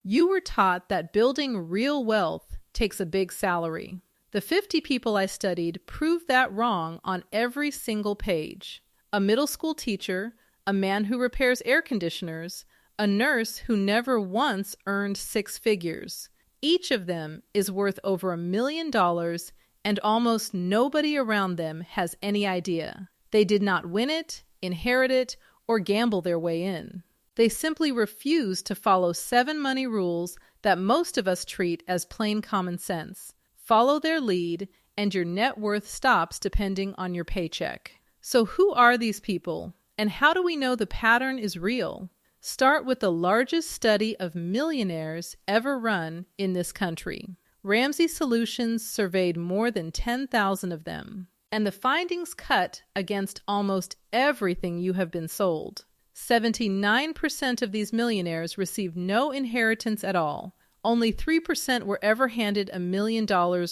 You were taught that building real wealth takes a big salary. The 50 people I studied proved that wrong on every single page. A middle school teacher, a man who repairs air conditioners, a nurse who never once earned six figures. Each of them is worth over $1 million, and almost nobody around them has any idea. They did not win it, inherit it, or gamble their way in. They simply refuse to follow 7 money rules that most of us treat as plain common sense. Follow their lead, and your net worth stops depending on your paycheck. So who are these people, and how do we know the pattern is real? Start with the largest study of millionaires ever run in this country. Ramsey Solutions surveyed more than 10,000 of them, and the findings cut against almost everything you have been sold. 79% of these millionaires received no inheritance at all. Only 3% were ever handed $1 million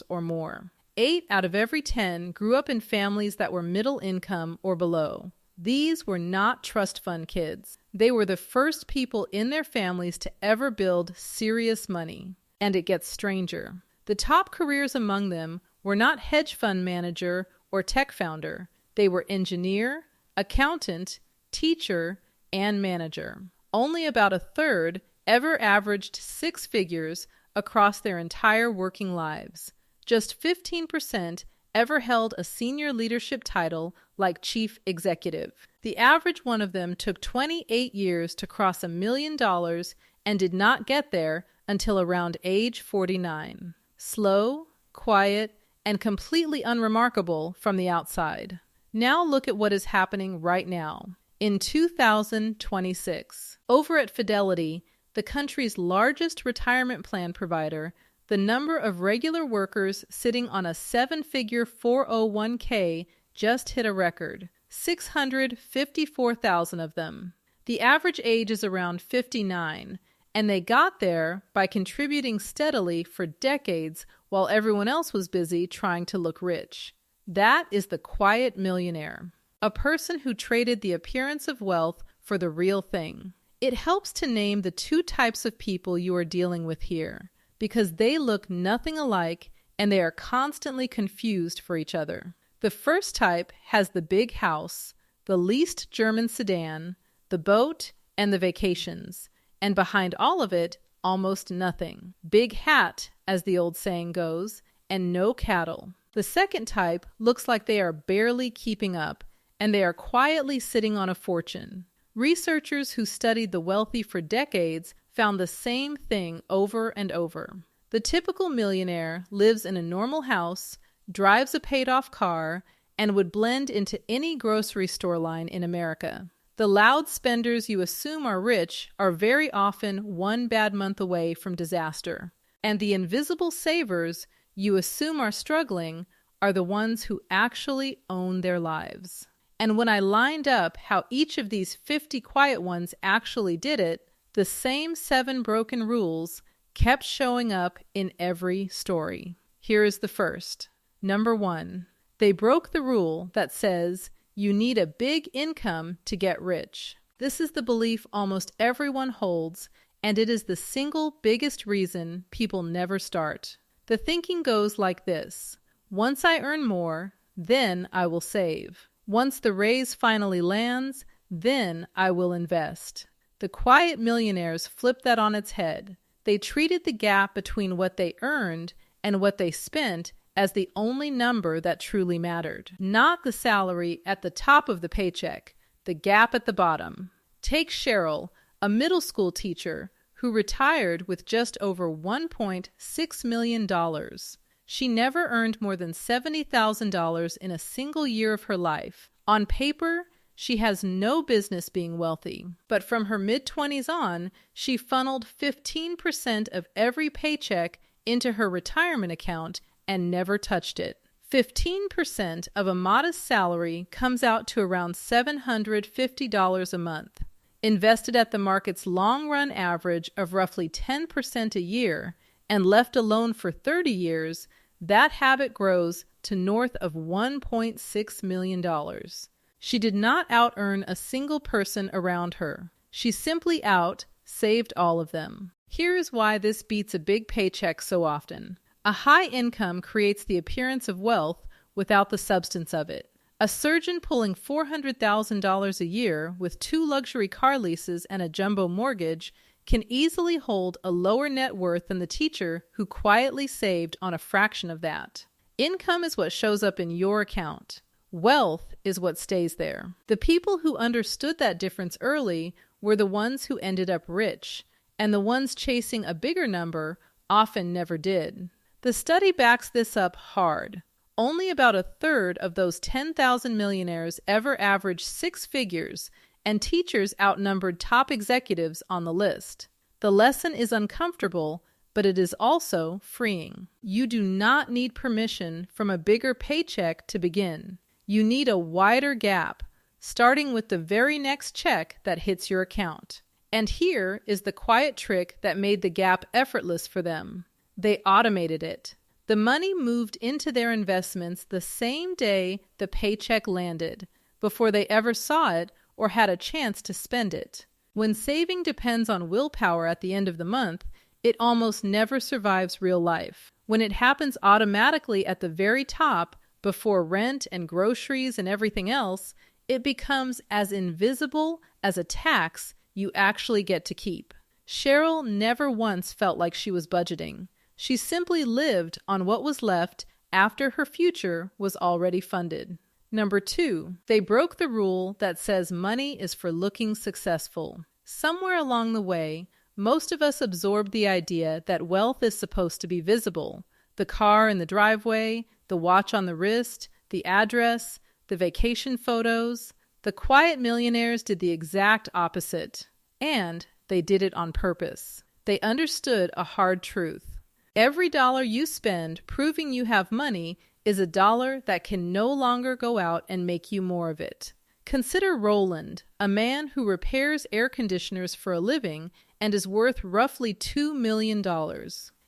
or more. 8 out of every 10 grew up in families that were middle income or below. These were not trust fund kids. They were the first people in their families to ever build serious money. And it gets stranger. The top careers among them were not hedge fund manager or tech founder. They were engineer, accountant, teacher, and manager. Only about a third ever averaged 6 figures across their entire working lives. Just 15% ever held a senior leadership title like chief executive. The average one of them took 28 years to cross $1 million and did not get there until around age 49. Slow, quiet, and completely unremarkable from the outside. Now look at what is happening right now. In 2026, over at Fidelity, the country's largest retirement plan provider, the number of regular workers sitting on a 7-figure 401k just hit a record, 654,000 of them. The average age is around 59, and they got there by contributing steadily for decades while everyone else was busy trying to look rich. That is the quiet millionaire, a person who traded the appearance of wealth for the real thing. It helps to name the 2 types of people you are dealing with here, because they look nothing alike and they are constantly confused for each other. The first type has the big house, the leased German sedan, the boat, and the vacations, and behind all of it, almost nothing. Big hat, as the old saying goes, and no cattle. The second type looks like they are barely keeping up, and they are quietly sitting on a fortune. Researchers who studied the wealthy for decades found the same thing over and over. The typical millionaire lives in a normal house, drives a paid-off car, and would blend into any grocery store line in America. The loud spenders you assume are rich are very often one bad month away from disaster. And the invisible savers you assume are struggling are the ones who actually own their lives. And when I lined up how each of these 50 quiet ones actually did it, the same 7 broken rules kept showing up in every story. Here is the first. Number 1, they broke the rule that says you need a big income to get rich. This is the belief almost everyone holds, and it is the single biggest reason people never start. The thinking goes like this: once I earn more, then I will save. Once the raise finally lands, then I will invest. The quiet millionaires flipped that on its head. They treated the gap between what they earned and what they spent as the only number that truly mattered, not the salary at the top of the paycheck, the gap at the bottom. Take Cheryl, a middle school teacher who retired with just over $1.6 million. She never earned more than $70,000 in a single year of her life. On paper, she has no business being wealthy, but from her mid-20s on, she funneled 15% of every paycheck into her retirement account and never touched it. 15% of a modest salary comes out to around $750 a month. Invested at the market's long-run average of roughly 10% a year and left alone for 30 years, that habit grows to north of $1.6 million. She did not out-earn a single person around her. She simply saved all of them. Here is why this beats a big paycheck so often. A high income creates the appearance of wealth without the substance of it. A surgeon pulling $400,000 a year with 2 luxury car leases and a jumbo mortgage can easily hold a lower net worth than the teacher who quietly saved on a fraction of that. Income is what shows up in your account. Wealth is what stays there. The people who understood that difference early were the ones who ended up rich, and the ones chasing a bigger number often never did. The study backs this up hard. Only about 1/3 of those 10,000 millionaires ever averaged 6 figures, and teachers outnumbered top executives on the list. The lesson is uncomfortable, but it is also freeing. You do not need permission from a bigger paycheck to begin. You need a wider gap, starting with the very next check that hits your account. And here is the quiet trick that made the gap effortless for them. They automated it. The money moved into their investments the same day the paycheck landed, before they ever saw it or had a chance to spend it. When saving depends on willpower at the end of the month, it almost never survives real life. When it happens automatically at the very top, before rent and groceries and everything else, it becomes as invisible as a tax you actually get to keep. Cheryl never once felt like she was budgeting. She simply lived on what was left after her future was already funded. Number 2, they broke the rule that says money is for looking successful. Somewhere along the way, most of us absorbed the idea that wealth is supposed to be visible. The car in the driveway, the watch on the wrist, the address, the vacation photos. The quiet millionaires did the exact opposite. And they did it on purpose. They understood a hard truth. Every dollar you spend proving you have money is a dollar that can no longer go out and make you more of it. Consider Roland, a man who repairs air conditioners for a living and is worth roughly $2 million.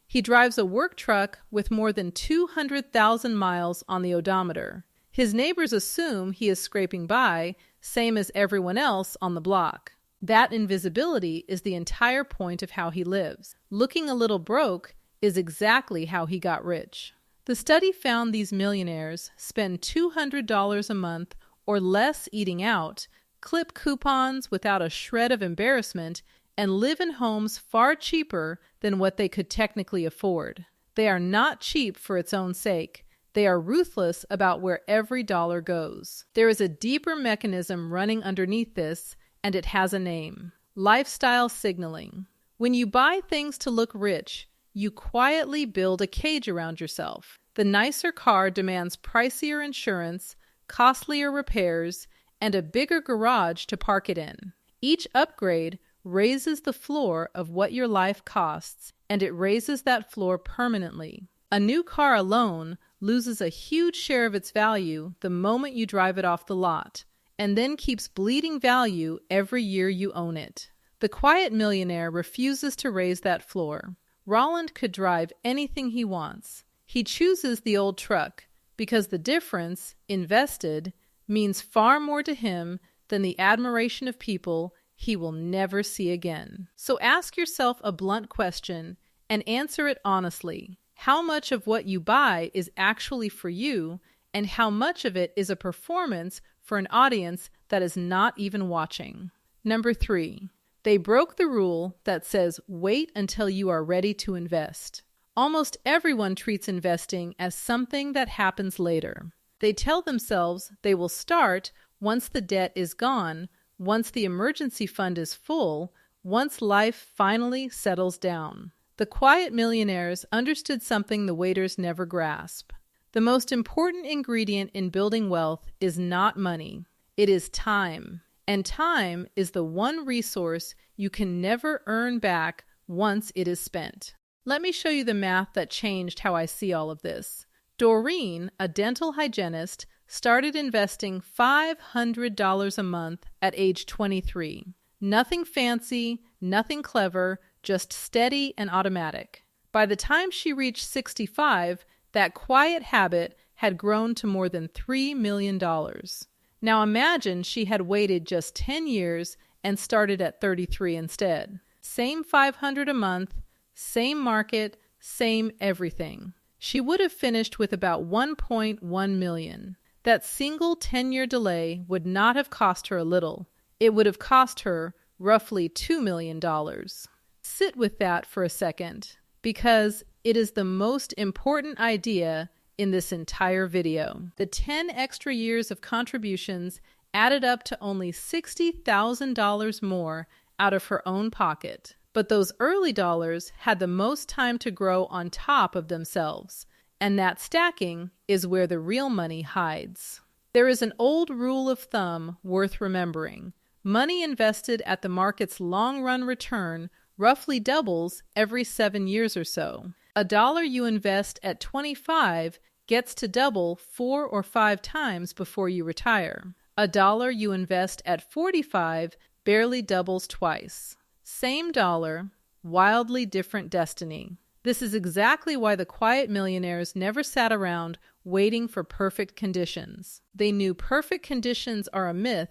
He drives a work truck with more than 200,000 miles on the odometer. His neighbors assume he is scraping by, same as everyone else on the block. That invisibility is the entire point of how he lives. Looking a little broke is exactly how he got rich. The study found these millionaires spend $200 a month or less eating out, clip coupons without a shred of embarrassment, and live in homes far cheaper than what they could technically afford. They are not cheap for its own sake. They are ruthless about where every dollar goes. There is a deeper mechanism running underneath this, and it has a name: lifestyle signaling. When you buy things to look rich, you quietly build a cage around yourself. The nicer car demands pricier insurance, costlier repairs, and a bigger garage to park it in. Each upgrade raises the floor of what your life costs, and it raises that floor permanently. A new car alone loses a huge share of its value the moment you drive it off the lot, and then keeps bleeding value every year you own it. The quiet millionaire refuses to raise that floor. Roland could drive anything he wants. He chooses the old truck because the difference, invested, means far more to him than the admiration of people he will never see again. So ask yourself a blunt question and answer it honestly. How much of what you buy is actually for you, and how much of it is a performance for an audience that is not even watching? Number 3, they broke the rule that says wait until you are ready to invest. Almost everyone treats investing as something that happens later. They tell themselves they will start once the debt is gone, once the emergency fund is full, once life finally settles down. The quiet millionaires understood something the waiters never grasp. The most important ingredient in building wealth is not money. It is time. And time is the one resource you can never earn back once it is spent. Let me show you the math that changed how I see all of this. Doreen, a dental hygienist, started investing $500 a month at age 23. Nothing fancy, nothing clever, just steady and automatic. By the time she reached 65, that quiet habit had grown to more than $3 million. Now imagine she had waited just 10 years and started at 33 instead. Same 500 a month, same market, same everything. She would have finished with about 1.1 million. That single 10-year delay would not have cost her a little. It would have cost her roughly $2 million. Sit with that for a second, because it is the most important idea in this entire video. The 10 extra years of contributions added up to only $60,000 more out of her own pocket. But those early dollars had the most time to grow on top of themselves. And that stacking is where the real money hides. There is an old rule of thumb worth remembering. Money invested at the market's long-run return roughly doubles every 7 years or so. $1 you invest at 25 gets to double 4 or 5 times before you retire. $1 you invest at 45 barely doubles twice. Same dollar, wildly different destiny. This is exactly why the quiet millionaires never sat around waiting for perfect conditions. They knew perfect conditions are a myth,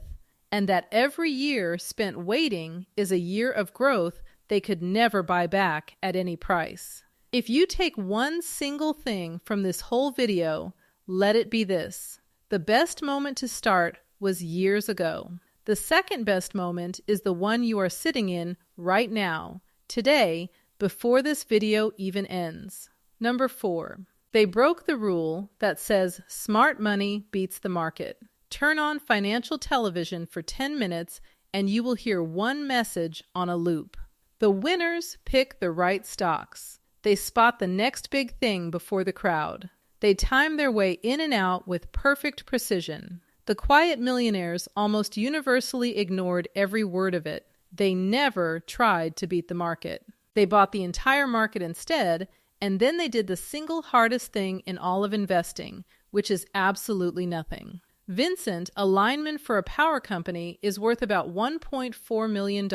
and that every year spent waiting is a year of growth they could never buy back at any price. If you take one single thing from this whole video, let it be this. The best moment to start was years ago. The second best moment is the one you are sitting in right now, today, before this video even ends. Number 4, they broke the rule that says smart money beats the market. Turn on financial television for 10 minutes and you will hear one message on a loop. The winners pick the right stocks. They spot the next big thing before the crowd. They time their way in and out with perfect precision. The quiet millionaires almost universally ignored every word of it. They never tried to beat the market. They bought the entire market instead, and then they did the single hardest thing in all of investing, which is absolutely nothing. Vincent, a lineman for a power company, is worth about $1.4 million.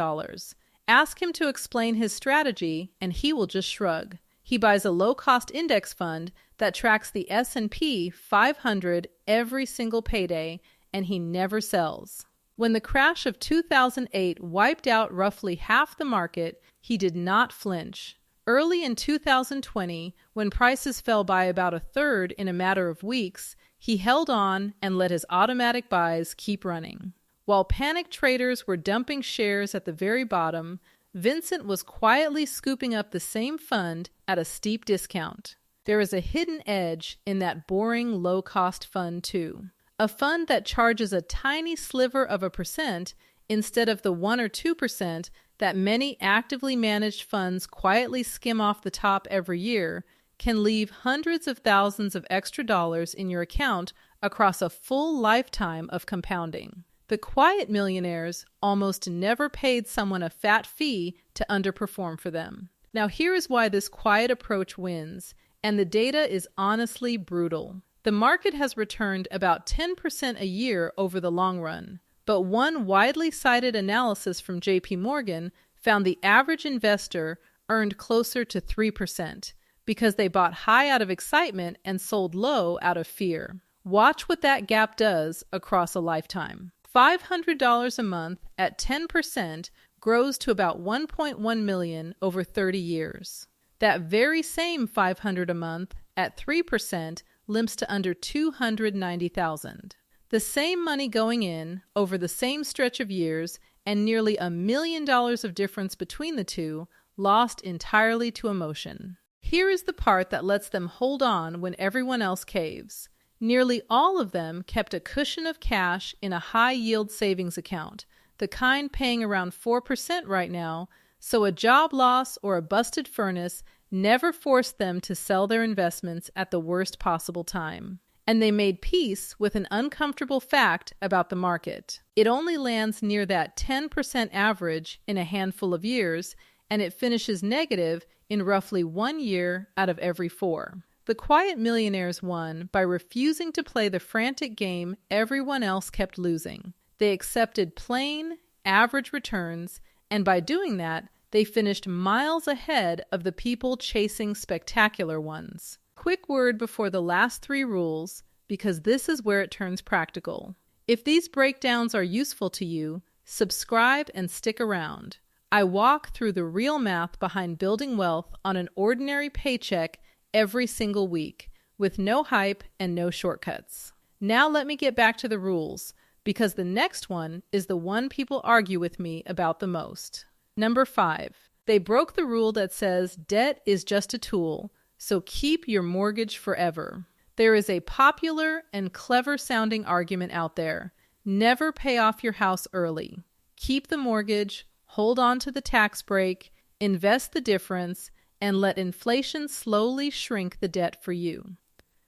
Ask him to explain his strategy, and he will just shrug. He buys a low-cost index fund that tracks the S&P 500 every single payday, and he never sells. When the crash of 2008 wiped out roughly half the market, he did not flinch. Early in 2020, when prices fell by about a third in a matter of weeks, he held on and let his automatic buys keep running. While panicked traders were dumping shares at the very bottom, Vincent was quietly scooping up the same fund at a steep discount. There is a hidden edge in that boring low-cost fund too. A fund that charges a tiny sliver of a percent instead of the 1 or 2% that many actively managed funds quietly skim off the top every year can leave hundreds of thousands of extra dollars in your account across a full lifetime of compounding. The quiet millionaires almost never paid someone a fat fee to underperform for them. Now here is why this quiet approach wins, and the data is honestly brutal. The market has returned about 10% a year over the long run, but one widely cited analysis from JP Morgan found the average investor earned closer to 3% because they bought high out of excitement and sold low out of fear. Watch what that gap does across a lifetime. $500 a month at 10% grows to about $1.1 million over 30 years. That very same $500 a month at 3% limps to under $290,000. The same money going in over the same stretch of years and nearly $1 million of difference between the two lost entirely to emotion. Here is the part that lets them hold on when everyone else caves. Nearly all of them kept a cushion of cash in a high-yield savings account, the kind paying around 4% right now, so a job loss or a busted furnace never forced them to sell their investments at the worst possible time. And they made peace with an uncomfortable fact about the market. It only lands near that 10% average in a handful of years, and it finishes negative in roughly 1 year out of every 4. The quiet millionaires won by refusing to play the frantic game everyone else kept losing. They accepted plain, average returns, and by doing that, they finished miles ahead of the people chasing spectacular ones. Quick word before the last 3 rules, because this is where it turns practical. If these breakdowns are useful to you, subscribe and stick around. I walk through the real math behind building wealth on an ordinary paycheck every single week, with no hype and no shortcuts. Now let me get back to the rules, because the next one is the one people argue with me about the most. Number 5, they broke the rule that says debt is just a tool, so keep your mortgage forever. There is a popular and clever-sounding argument out there. Never pay off your house early. Keep the mortgage, hold on to the tax break, invest the difference, and let inflation slowly shrink the debt for you.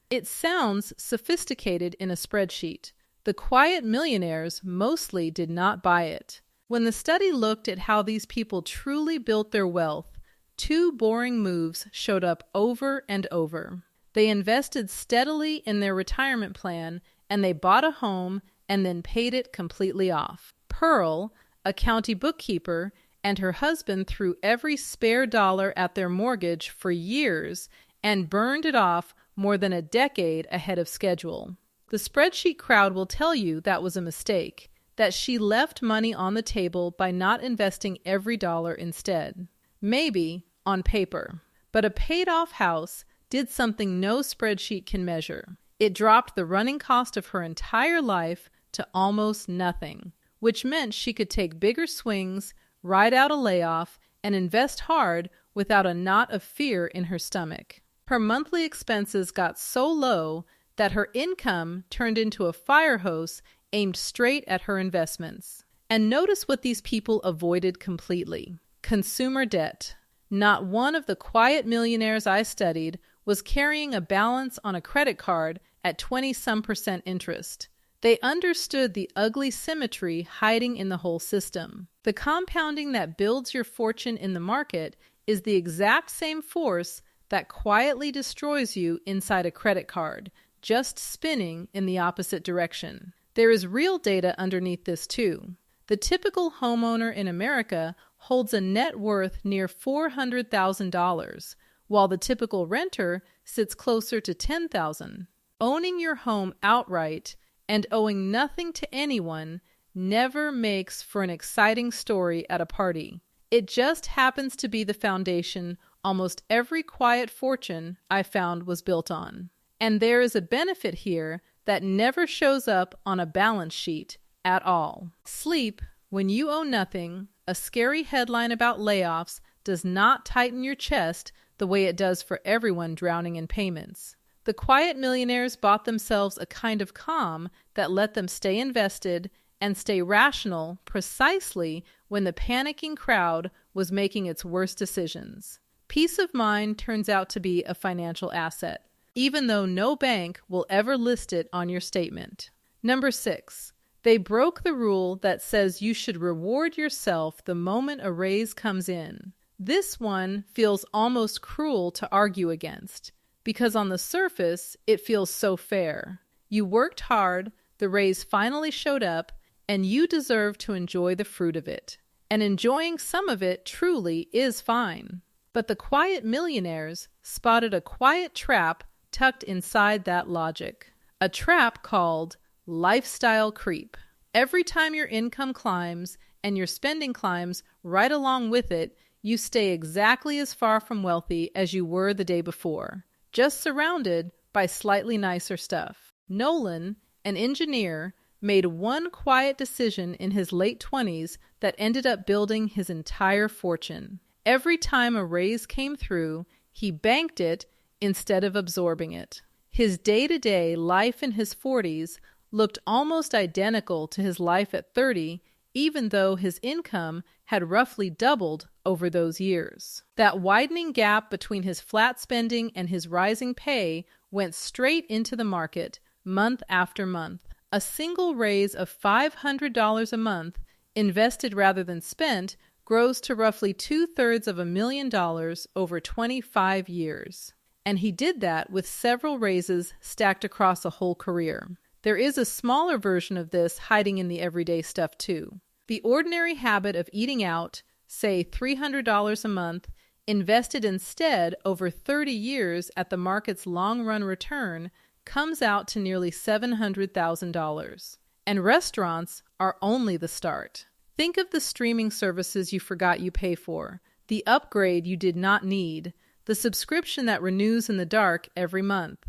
It sounds sophisticated in a spreadsheet. The Quiet Millionaires mostly did not buy it. When the study looked at how these people truly built their wealth, 2 boring moves showed up over and over. They invested steadily in their retirement plan, and they bought a home and then paid it completely off. Pearl, a county bookkeeper, and her husband threw every spare dollar at their mortgage for years and burned it off more than a decade ahead of schedule. The spreadsheet crowd will tell you that was a mistake, that she left money on the table by not investing every dollar instead. Maybe on paper. But a paid-off house did something no spreadsheet can measure. It dropped the running cost of her entire life to almost nothing, which meant she could take bigger swings, ride out a layoff, and invest hard without a knot of fear in her stomach. Her monthly expenses got so low that her income turned into a fire hose aimed straight at her investments. And notice what these people avoided completely: consumer debt. Not one of the Quiet Millionaires I studied was carrying a balance on a credit card at 20-some% interest. They understood the ugly symmetry hiding in the whole system. The compounding that builds your fortune in the market is the exact same force that quietly destroys you inside a credit card, just spinning in the opposite direction. There is real data underneath this too. The typical homeowner in America holds a net worth near $400,000, while the typical renter sits closer to $10,000. Owning your home outright and owing nothing to anyone never makes for an exciting story at a party. It just happens to be the foundation almost every quiet fortune I found was built on. And there is a benefit here that never shows up on a balance sheet at all. Sleep when you owe nothing. A scary headline about layoffs does not tighten your chest the way it does for everyone drowning in payments. The Quiet Millionaires bought themselves a kind of calm that let them stay invested and stay rational precisely when the panicking crowd was making its worst decisions. Peace of mind turns out to be a financial asset, even though no bank will ever list it on your statement. Number 6, they broke the rule that says you should reward yourself the moment a raise comes in. This one feels almost cruel to argue against, because on the surface, it feels so fair. You worked hard, the raise finally showed up, and you deserve to enjoy the fruit of it. And enjoying some of it truly is fine. But the Quiet Millionaires spotted a quiet trap tucked inside that logic. A trap called lifestyle creep. Every time your income climbs and your spending climbs right along with it, you stay exactly as far from wealthy as you were the day before, just surrounded by slightly nicer stuff. Nolan, an engineer, made one quiet decision in his late 20s that ended up building his entire fortune. Every time a raise came through, he banked it instead of absorbing it. His day-to-day life in his 40s looked almost identical to his life at 30, even though his income had roughly doubled over those years. That widening gap between his flat spending and his rising pay went straight into the market, month after month. A single raise of $500 a month, invested rather than spent, grows to roughly $250,000 over 25 years. And he did that with several raises stacked across a whole career. There is a smaller version of this hiding in the everyday stuff too. The ordinary habit of eating out, say $300 a month, invested instead over 30 years at the market's long-run return, comes out to nearly $700,000. And restaurants are only the start. Think of the streaming services you forgot you pay for, the upgrade you did not need, the subscription that renews in the dark every month.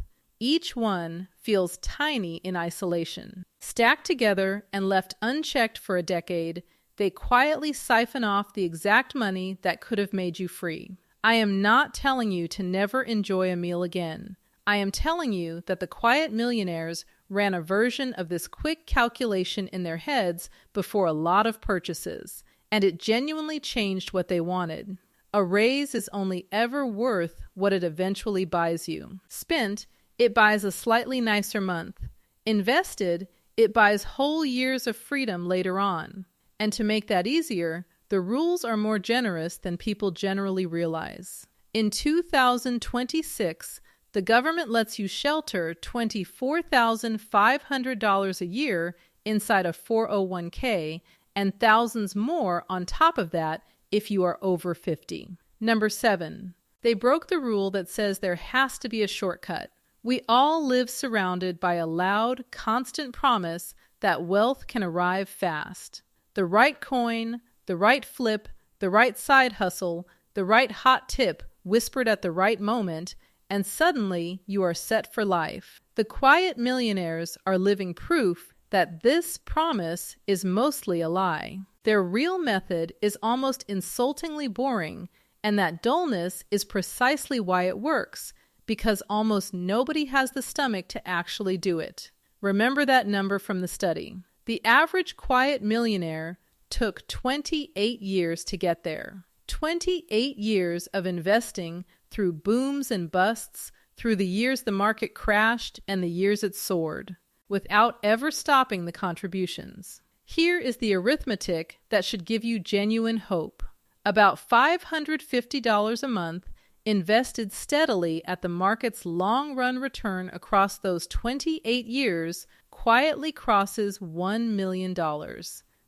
Each one feels tiny in isolation. Stacked together and left unchecked for a decade, they quietly siphon off the exact money that could have made you free. I am not telling you to never enjoy a meal again. I am telling you that the Quiet Millionaires ran a version of this quick calculation in their heads before a lot of purchases, and it genuinely changed what they wanted. A raise is only ever worth what it eventually buys you. Spent, it buys a slightly nicer month. Invested, it buys whole years of freedom later on. And to make that easier, the rules are more generous than people generally realize. In 2026, the government lets you shelter $24,500 a year inside a 401k and thousands more on top of that if you are over 50. Number 7, they broke the rule that says there has to be a shortcut. We all live surrounded by a loud, constant promise that wealth can arrive fast. The right coin, the right flip, the right side hustle, the right hot tip whispered at the right moment, and suddenly you are set for life. The Quiet Millionaires are living proof that this promise is mostly a lie. Their real method is almost insultingly boring, and that dullness is precisely why it works, because almost nobody has the stomach to actually do it. Remember that number from the study. The average Quiet Millionaire took 28 years to get there. 28 years of investing through booms and busts, through the years the market crashed and the years it soared, without ever stopping the contributions. Here is the arithmetic that should give you genuine hope. About $550 a month invested steadily at the market's long-run return across those 28 years quietly crosses $1 million.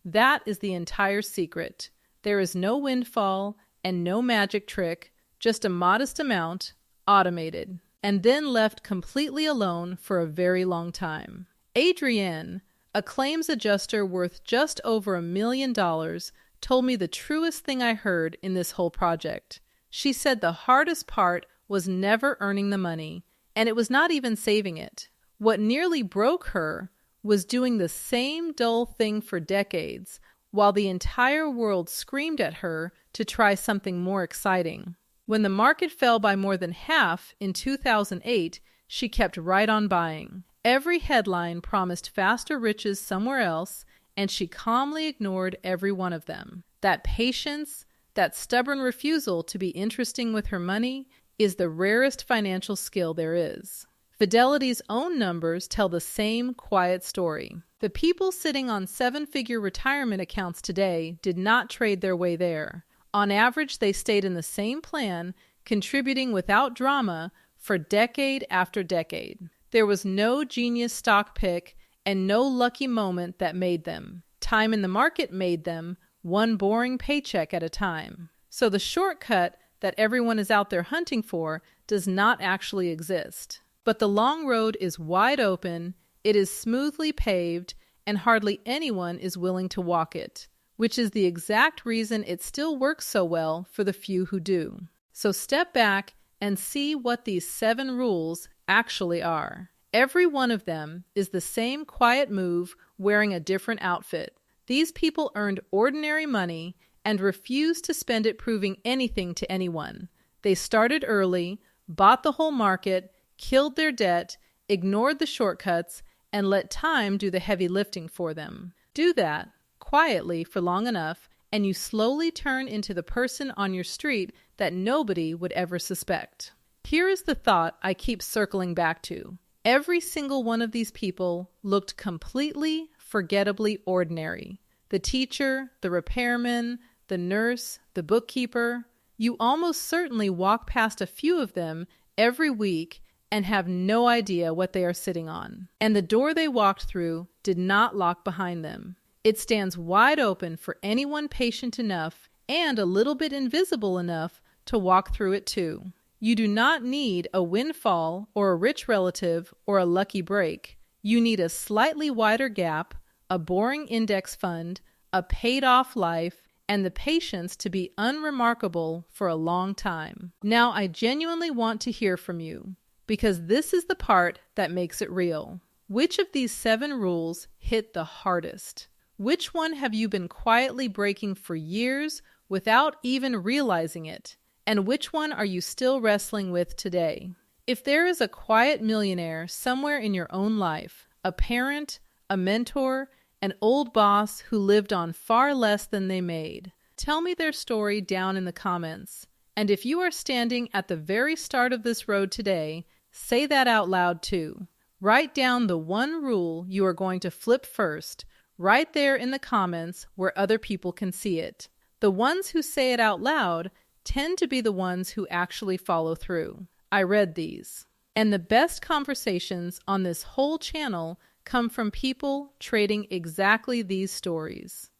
That is the entire secret. There is no windfall and no magic trick, just a modest amount, automated, and then left completely alone for a very long time. Adrienne, a claims adjuster worth just over $1 million, told me the truest thing I heard in this whole project. She said the hardest part was never earning the money, and it was not even saving it. What nearly broke her was doing the same dull thing for decades, while the entire world screamed at her to try something more exciting. When the market fell by more than half in 2008, she kept right on buying. Every headline promised faster riches somewhere else, and she calmly ignored every one of them. That patience, that stubborn refusal to be interesting with her money, is the rarest financial skill there is. Fidelity's own numbers tell the same quiet story. The people sitting on 7-figure retirement accounts today did not trade their way there. On average, they stayed in the same plan, contributing without drama for decade after decade. There was no genius stock pick and no lucky moment that made them. Time in the market made them, one boring paycheck at a time. So the shortcut that everyone is out there hunting for does not actually exist. But the long road is wide open, it is smoothly paved, and hardly anyone is willing to walk it, which is the exact reason it still works so well for the few who do. So step back and see what these 7 rules actually are. Every one of them is the same quiet move wearing a different outfit. These people earned ordinary money and refused to spend it proving anything to anyone. They started early, bought the whole market, killed their debt, ignored the shortcuts, and let time do the heavy lifting for them. Do that quietly for long enough, and you slowly turn into the person on your street that nobody would ever suspect. Here is the thought I keep circling back to. Every single one of these people looked completely, forgettably ordinary. The teacher, the repairman, the nurse, the bookkeeper. You almost certainly walk past a few of them every week and have no idea what they are sitting on. And the door they walked through did not lock behind them. It stands wide open for anyone patient enough and a little bit invisible enough to walk through it too. You do not need a windfall or a rich relative or a lucky break. You need a slightly wider gap, a boring index fund, a paid-off life, and the patience to be unremarkable for a long time. Now, I genuinely want to hear from you, because this is the part that makes it real. Which of these 7 rules hit the hardest? Which one have you been quietly breaking for years without even realizing it? And which one are you still wrestling with today? If there is a quiet millionaire somewhere in your own life, a parent, a mentor, an old boss who lived on far less than they made, tell me their story down in the comments. And if you are standing at the very start of this road today, say that out loud too. Write down the one rule you are going to flip first, right there in the comments where other people can see it. The ones who say it out loud tend to be the ones who actually follow through. I read these. And the best conversations on this whole channel come from people trading exactly these stories.